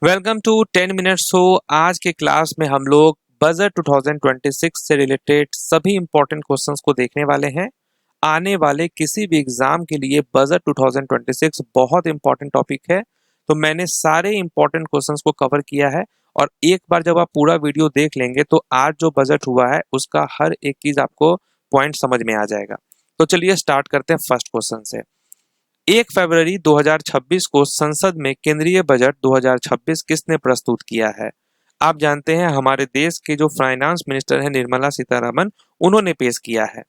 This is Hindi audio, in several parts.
Welcome to 10 minutes show. आज के क्लास में हम लोग बजट 2026 से रिलेटेड सभी इंपॉर्टेंट क्वेश्चंस को देखने वाले हैं। आने वाले किसी भी एग्जाम के लिए बजट 2026 बहुत इंपॉर्टेंट टॉपिक है, तो मैंने सारे इंपॉर्टेंट क्वेश्चंस को कवर किया है। और एक बार जब आप पूरा वीडियो देख लेंगे तो आज जो बजट हुआ है उसका हर एक चीज आपको पॉइंट समझ में आ जाएगा। तो चलिए स्टार्ट करते हैं फर्स्ट क्वेश्चन से। 1 फरवरी 2026 को संसद में केंद्रीय बजट 2026 किसने प्रस्तुत किया है? आप जानते हैं हमारे देश के जो फाइनेंस मिनिस्टर हैं निर्मला सीतारमण, उन्होंने पेश किया है।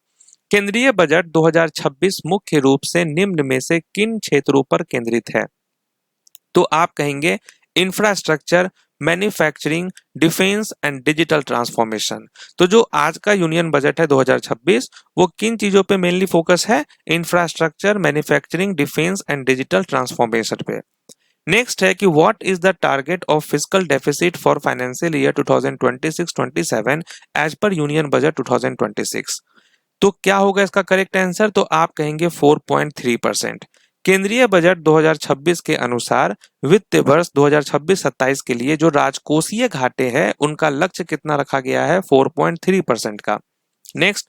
केंद्रीय बजट 2026 मुख्य रूप से निम्न में से किन क्षेत्रों पर केंद्रित है? तो आप कहेंगे infrastructure, manufacturing, defence and digital transformation. तो जो आज का यूनियन बजट है 2026, वो किन चीजों पे मेनली फोकस है? Infrastructure, manufacturing, defence and digital transformation पे। नेक्स्ट है कि what is the target of fiscal deficit for financial year 2026-27 as per union budget 2026। तो क्या होगा इसका करेक्ट आंसर? तो आप कहेंगे 4.3%। केंद्रीय बजट 2026 के अनुसार वित्त वर्ष 2026-27 के लिए जो राजकोषीय घाटे हैं उनका लक्ष्य कितना रखा गया है? 4.3% का। Next,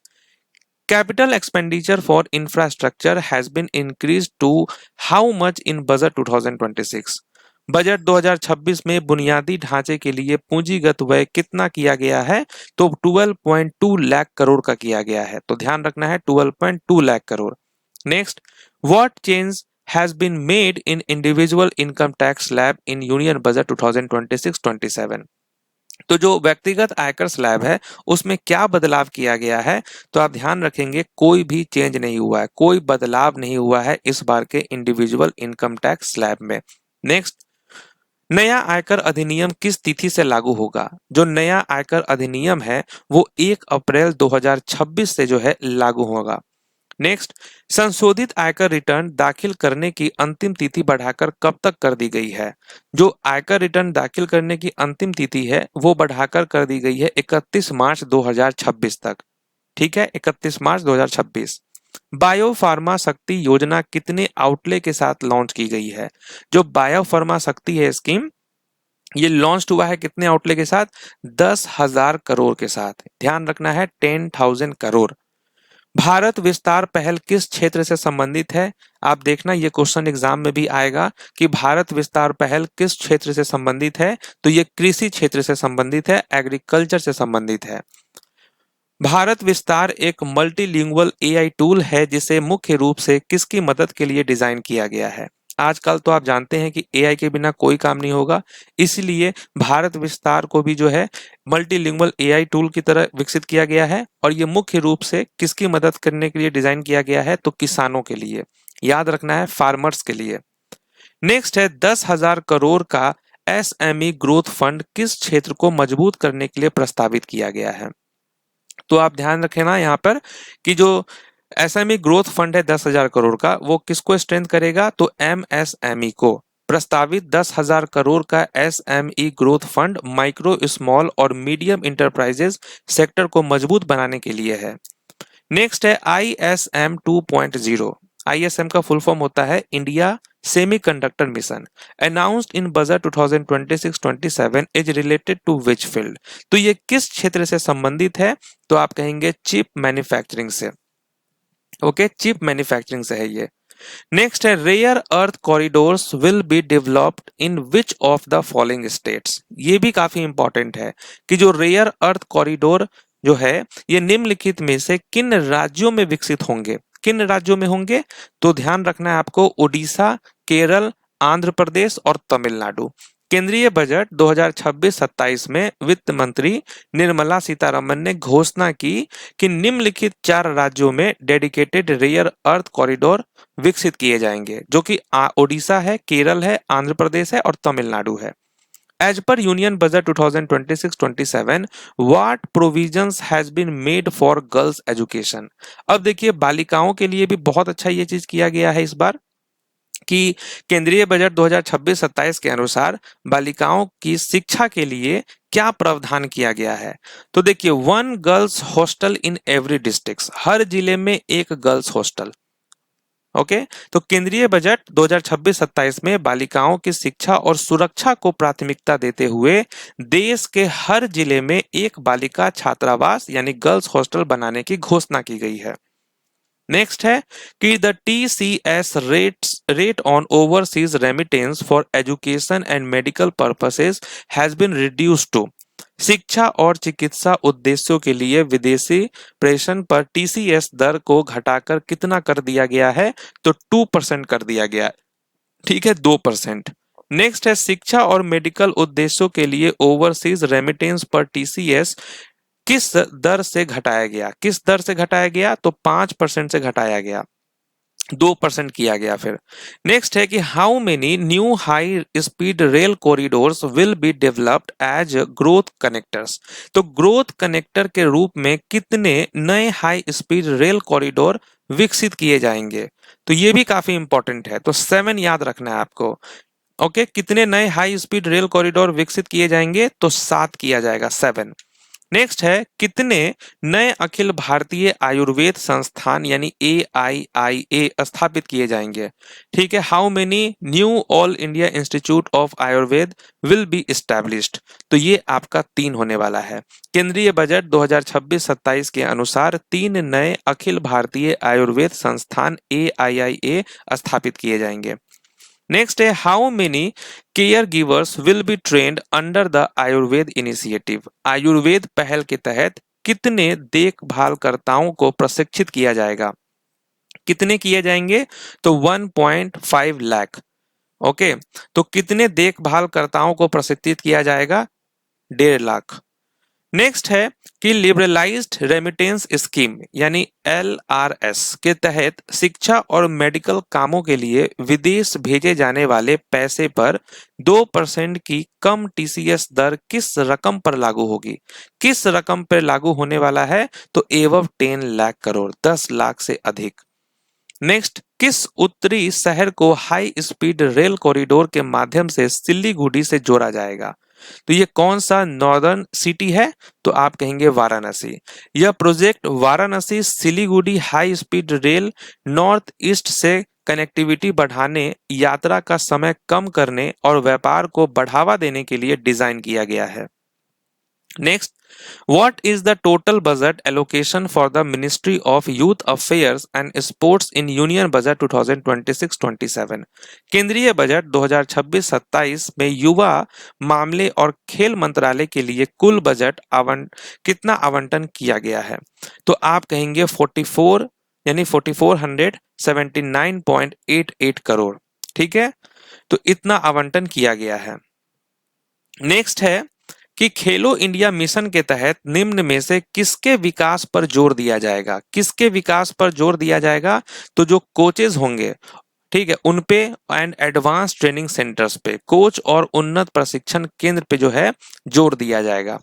capital expenditure for infrastructure has been increase to how much in budget 2026? Budget 2026 में बुनियादी ढांचे के लिए पूंजीगत व्यय कितना किया गया है? तो 12.2 लाख करोड़ का किया गया है। तो ध्यान रखना है 12.2 lakh crore. Next, what change has been made in individual income tax slab in union budget 2026-27? तो जो व्यक्तिगत आयकर स्लैब है उसमें क्या बदलाव किया गया है? तो आप ध्यान रखेंगे कोई भी चेंज नहीं हुआ है, कोई बदलाव नहीं हुआ है इस बार के इंडिविजुअल इनकम टैक्स स्लैब में। नेक्स्ट, नया आयकर अधिनियम किस तिथि से लागू होगा? जो नया आयकर अधिनियम है वो 1 अप्रैल 2026 से जो है लागू होगा। नेक्स्ट, संशोधित आयकर रिटर्न दाखिल करने की अंतिम तिथि बढ़ाकर कब तक कर दी गई है? जो आयकर रिटर्न दाखिल करने की अंतिम तिथि है वो बढ़ाकर कर दी गई है 31 मार्च 2026 तक। ठीक है, 31 मार्च 2026। बायो फार्मा शक्ति योजना कितने आउटले के साथ लॉन्च की गई है? जो बायो फार्मा शक्ति है स्कीम, ये लॉन्च हुआ है कितने आउटले के साथ? 10,000 करोड़ के साथ। ध्यान रखना है 10,000 करोड़। भारत विस्तार पहल किस क्षेत्र से संबंधित है? आप देखना ये क्वेश्चन एग्जाम में भी आएगा कि भारत विस्तार पहल किस क्षेत्र से संबंधित है। तो ये कृषि क्षेत्र से संबंधित है, एग्रीकल्चर से संबंधित है। भारत विस्तार एक मल्टीलिंगुअल एआई टूल है जिसे मुख्य रूप से किसकी मदद के लिए डिजाइन किया गया है? आजकल तो आप जानते हैं कि एआई के बिना कोई काम नहीं होगा, इसलिए भारत विस्तार को भी जो है मल्टीलिंगुअल एआई टूल की तरह विकसित किया गया है। और ये मुख्य रूप से किसकी मदद करने के लिए डिजाइन किया गया है? तो किसानों के लिए। याद रखना है फार्मर्स के लिए। नेक्स्ट है 10,000 करोड़ का एसएमई ग्रोथ फंड किस क्षेत्र को मजबूत करने के लिए प्रस्तावित किया गया है? तो आप ध्यान रखें ना यहाँ पर कि जो एसएमई ग्रोथ फंड है 10,000 करोड़ का, वो किसको स्ट्रेंथ करेगा? तो एमएसएमई को। प्रस्तावित 10,000 करोड़ का SME growth fund micro, small और मीडियम इंटरप्राइजेस सेक्टर को मजबूत बनाने के लिए है। नेक्स्ट है आईएसएम 2.0। आईएसएम का फुल फॉर्म होता है India semiconductor mission, announced in budget 2026-27 is related to which field? तो ये किस क्षेत्र से संबंधित है? तो आप कहेंगे चिप मैन्युफैक्चरिंग से। ओके, चिप मैन्युफैक्चरिंग से है ये। नेक्स्ट है rare earth corridors will be developed in which of the following states? ये भी काफी इंपॉर्टेंट है कि जो रेयर अर्थ कॉरिडोर जो है ये निम्नलिखित में से किन राज्यों में विकसित होंगे? किन राज्यों में होंगे? तो ध्यान रखना है आपको उड़ीसा, केरल, आंध्र प्रदेश और तमिलनाडु। केंद्रीय बजट 2026-27 में वित्त मंत्री निर्मला सीतारमण ने घोषणा की कि निम्नलिखित 4 राज्यों में डेडिकेटेड रेयर अर्थ कॉरिडोर विकसित किए जाएंगे, जो कि ओडिशा है, केरल है, आंध्र प्रदेश है और तमिलनाडु है। As per union budget 2026-27 what provisions has been made for girls education? अब देखिए बालिकाओं के लिए भी बहुत अच्छा ये चीज किया गया है इस बार कि केंद्रीय बजट 2026-27 के अनुसार बालिकाओं की शिक्षा के लिए क्या प्रावधान किया गया है? तो देखिए 1 girls hostel in every district, हर जिले में एक गर्ल्स हॉस्टल। ओके, तो केंद्रीय बजट 2026-27 में बालिकाओं की शिक्षा और सुरक्षा को प्राथमिकता देते हुए देश के हर जिले में एक बालिका छात्रावास यानी गर्ल्स हॉस्टल बनाने की घोषणा की गई है। नेक्स्ट है कि the TCS rate on overseas remittance for education and medical purposes has been reduced to. शिक्षा और चिकित्सा उद्देश्यों के लिए विदेशी प्रेषण पर TCS दर को घटाकर कितना कर दिया गया है? तो 2% कर दिया गया। ठीक है, 2%। नेक्स्ट है शिक्षा और मेडिकल उद्देश्यों के लिए ओवरसीज रेमिटेंस पर TCS किस दर से घटाया गया? किस दर से घटाया गया? तो 5% से घटाया गया, 2% किया गया। फिर नेक्स्ट है कि how many new high speed rail corridors will be developed as growth connectors. तो ग्रोथ कनेक्टर के रूप में कितने नए हाई स्पीड रेल कॉरिडोर विकसित किए जाएंगे? तो ये भी काफी इंपॉर्टेंट है, तो 7 याद रखना है आपको। ओके, कितने नए हाई स्पीड रेल कॉरिडोर विकसित किए जाएंगे? तो 7 किया जाएगा, 7। नेक्स्ट है कितने नए अखिल भारतीय आयुर्वेद संस्थान यानी AIIA स्थापित किए जाएंगे? ठीक है, how many knew all India institute of Ayurveda will be established? तो ये आपका 3 होने वाला है। केंद्रीय बजट 2026-27 के अनुसार 3 नए अखिल भारतीय आयुर्वेद संस्थान AIIA स्थापित किए जाएंगे। नेक्स्ट है how many care givers will be trend under the Ayurveda initiative. Ayurveda पहल के तहत कितने देखभालकर्ताओं को प्रशिक्षित किया जाएगा? कितने किए जाएंगे? तो 1.5 लाख। ओके, तो कितने देखभालकर्ताओं को प्रशिक्षित किया जाएगा? 1.5 लाख। नेक्स्ट है कि लिबरलाइज्ड रेमिटेंस स्कीम यानी LRS के तहत शिक्षा और मेडिकल कामों के लिए विदेश भेजे जाने वाले पैसे पर 2% की कम TCS दर किस रकम पर लागू होगी? किस रकम पर लागू होने वाला है? तो एवं 10 लाख करोड़, 10 लाख से अधिक। नेक्स्ट, किस उत्तरी शहर को हाई स्पीड रेल कॉरिडोर के माध्यम से सिल्लीगुड़ी से जोड़ा जाएगा? तो ये कौन सा नॉर्दर्न सिटी है? तो आप कहेंगे वाराणसी। यह project Varanasi Siliguri high speed rail north east से कनेक्टिविटी बढ़ाने, यात्रा का समय कम करने और व्यापार को बढ़ावा देने के लिए डिजाइन किया गया है। Next, what is the total budget allocation for the Ministry of Youth Affairs and Sports in Union Budget 2026-27? केंद्रीय बजट 2026-27 में युवा मामले और खेल मंत्रालय के लिए कुल बजट कितना आवंटन किया गया है? तो आप कहेंगे 44 यानी 4479.88 करोड़। ठीक है, तो इतना आवंटन किया गया है। नेक्स्ट है कि खेलो इंडिया मिशन के तहत निम्न में से किसके विकास पर जोर दिया जाएगा? किसके विकास पर जोर दिया जाएगा? तो जो कोचेज होंगे, ठीक है, उन पे एंड एडवांस ट्रेनिंग सेंटर्स पे, कोच और उन्नत प्रशिक्षण केंद्र पे जो है जोर दिया जाएगा।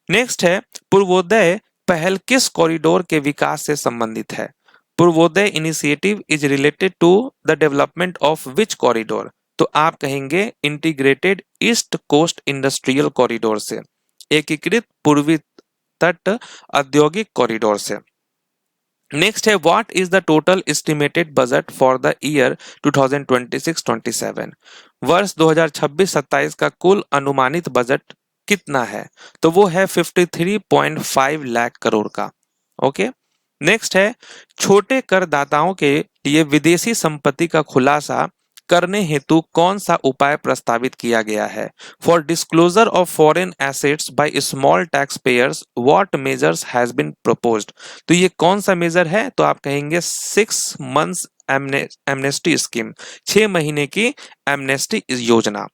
नेक्स्ट है पूर्वोदय पहल किस कॉरिडोर के विकास से संबंधित है? Purvodaya initiative is related to the development of which corridor? तो आप कहेंगे integrated east coast industrial corridor से, एकीकृत पूर्वी तट औद्योगिक कॉरिडोर से। नेक्स्ट है what is the total estimated budget for the year 2026-27? वर्ष 2026-27 का कुल अनुमानित बजट कितना है? तो वो है 53.5 लाख करोड़ का। ओके, नेक्स्ट है छोटे करदाताओं के लिए विदेशी संपत्ति का खुलासा करने हेतु कौन सा उपाय प्रस्तावित किया गया है? For disclosure of foreign assets by small tax payers what measures has been proposed? तो ये कौन सा मेजर है? तो आप कहेंगे 6 मंथ्स एमनेस्टी स्कीम, 6 महीने की एमनेस्टी योजना।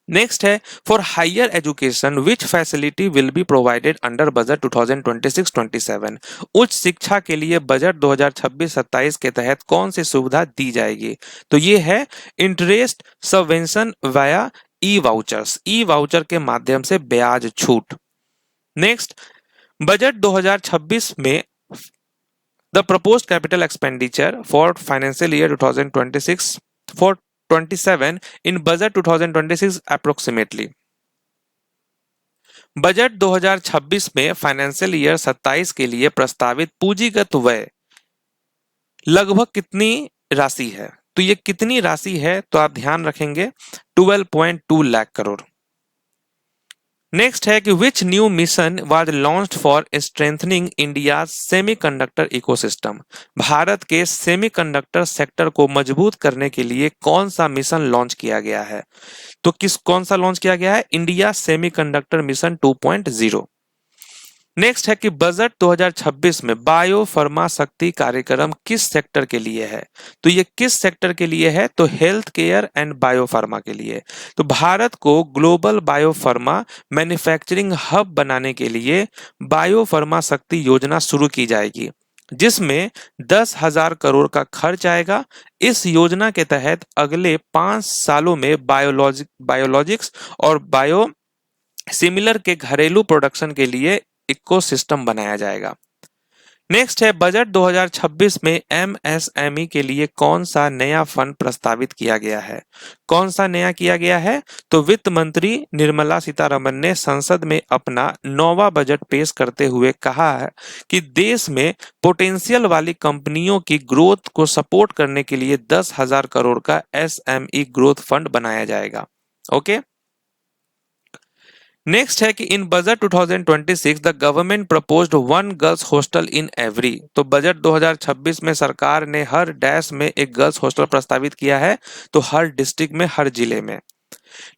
नेक्स्ट है for higher education which facility will be provided under budget 2026-27? उच्च शिक्षा के लिए बजट 2026-27 के तहत कौन सी सुविधा दी जाएगी? तो ये है इंटरेस्ट सबवेंशन वाया ई वाउचर्स, ई वाउचर के माध्यम से ब्याज छूट। नेक्स्ट, बजट 2026 में the proposed capital expenditure for financial year 2026 for 27 in budget 2026 approximately। Budget 2026 में फाइनेंशियल ईयर 27 के लिए प्रस्तावित पूंजीगत व्यय लगभग कितनी राशि है? तो ये कितनी राशि है तो आप ध्यान रखेंगे 12.2 लाख करोड़। नेक्स्ट है कि which new mission was launched for strengthening India semiconductor ecosystem. Bharat के सेमीकंडक्टर सेक्टर को मजबूत करने के लिए कौन सा मिशन लॉन्च किया गया है? तो कौन सा लॉन्च किया गया है? India semiconductor mission 2.0। नेक्स्ट है कि बजट 2026 में बायो फार्मा शक्ति कार्यक्रम किस सेक्टर के लिए है? तो ये किस सेक्टर के लिए है? तो health care and bio pharma के लिए। तो भारत को global bio pharma manufacturing hub बनाने के लिए बायो फार्मा शक्ति योजना शुरू की जाएगी, जिसमें 10,000 करोड़ का खर्च आएगा। इस योजना के तहत अगले 5 सालों में बायोलॉजिक्स और बायो सिमिलर के घरेलू प्रोडक्शन के लिए इकोसिस्टम बनाया जाएगा। नेक्स्ट है बजट 2026 में एमएसएमई के लिए कौन सा नया फंड प्रस्तावित किया गया है? कौन सा नया किया गया है? तो वित्त मंत्री निर्मला सीतारमण ने संसद में अपना 9वां बजट पेश करते हुए कहा है कि देश में पोटेंशियल वाली कंपनियों की ग्रोथ को सपोर्ट करने के लिए 10,000 करोड़ का एसएमई ग्रोथ फंड बनाया जाएगा। ओके। नेक्स्ट है कि in budget 2026 the government proposed 1 girls hostel in every. तो बजट 2026 में सरकार ने हर डैश में एक गर्ल्स हॉस्टल प्रस्तावित किया है, तो हर डिस्ट्रिक्ट में, हर जिले में।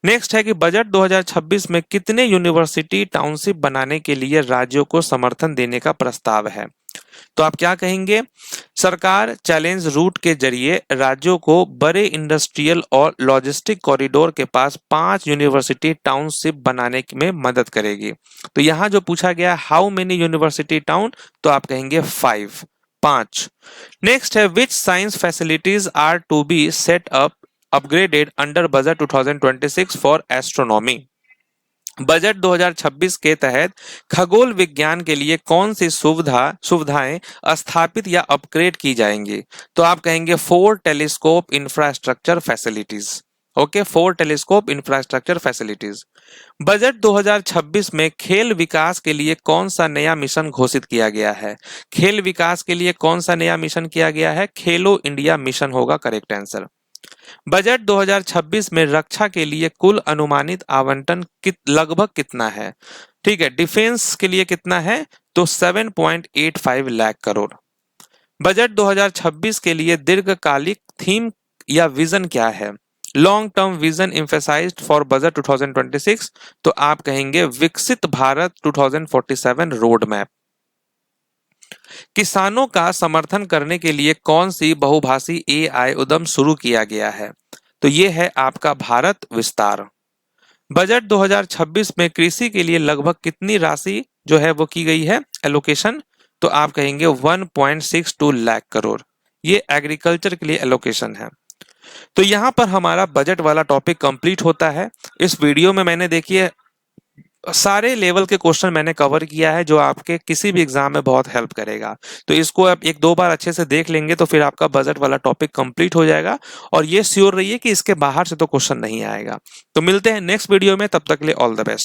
नेक्स्ट है कि बजट 2026 में कितने यूनिवर्सिटी टाउनशिप बनाने के लिए राज्यों को समर्थन देने का प्रस्ताव है? तो आप क्या कहेंगे? सरकार चैलेंज रूट के जरिए राज्यों को बड़े इंडस्ट्रियल और लॉजिस्टिक कॉरिडोर के पास 5 यूनिवर्सिटी टाउनशिप बनाने में मदद करेगी। तो यहां जो पूछा गया हाउ मेनी यूनिवर्सिटी टाउन, तो आप कहेंगे 5। नेक्स्ट है which science facilities are to be set up upgraded under budget 2026 for astronomy. Budget 2026 के तहत खगोल विज्ञान के लिए कौन सी सुविधाएं स्थापित या अपग्रेड की जाएंगी? तो आप कहेंगे 4 telescope infrastructure facilities. Okay, 4 telescope infrastructure facilities. Budget 2026 में खेल विकास के लिए कौन सा नया मिशन घोषित किया गया है? खेल विकास के लिए कौन सा नया मिशन किया गया है? खेलो इंडिया मिशन होगा करेक्ट आंसर। बजट 2026 में रक्षा के लिए कुल अनुमानित आवंटन लगभग कितना है? ठीक है, डिफेंस के लिए कितना है? तो 7.85 लाख करोड़। बजट 2026 के लिए दीर्घकालिक थीम या विजन क्या है? Long term vision emphasised for budget 2026, तो आप कहेंगे विकसित भारत 2047 रोड मैप। किसानों का समर्थन करने के लिए कौन सी बहुभाषी एआई उद्यम शुरू किया गया है? तो ये है आपका भारत विस्तार। बजट 2026 में कृषि के लिए लगभग कितनी राशि जो है वो की गई है एलोकेशन? तो आप कहेंगे 1.62 लाख करोड़। ये एग्रीकल्चर के लिए एलोकेशन है। तो यहां पर हमारा बजट वाला टॉपिक कंप्लीट होता है। इस वीडियो में मैंने देखिए सारे लेवल के क्वेश्चन मैंने कवर किया है जो आपके किसी भी एग्जाम में बहुत हेल्प करेगा। तो इसको आप 1-2 बार अच्छे से देख लेंगे तो फिर आपका बजट वाला टॉपिक कंप्लीट हो जाएगा। और ये श्योर रहिए कि इसके बाहर से तो क्वेश्चन नहीं आएगा। तो मिलते हैं नेक्स्ट वीडियो में, तब तक के लिए ऑल द बेस्ट।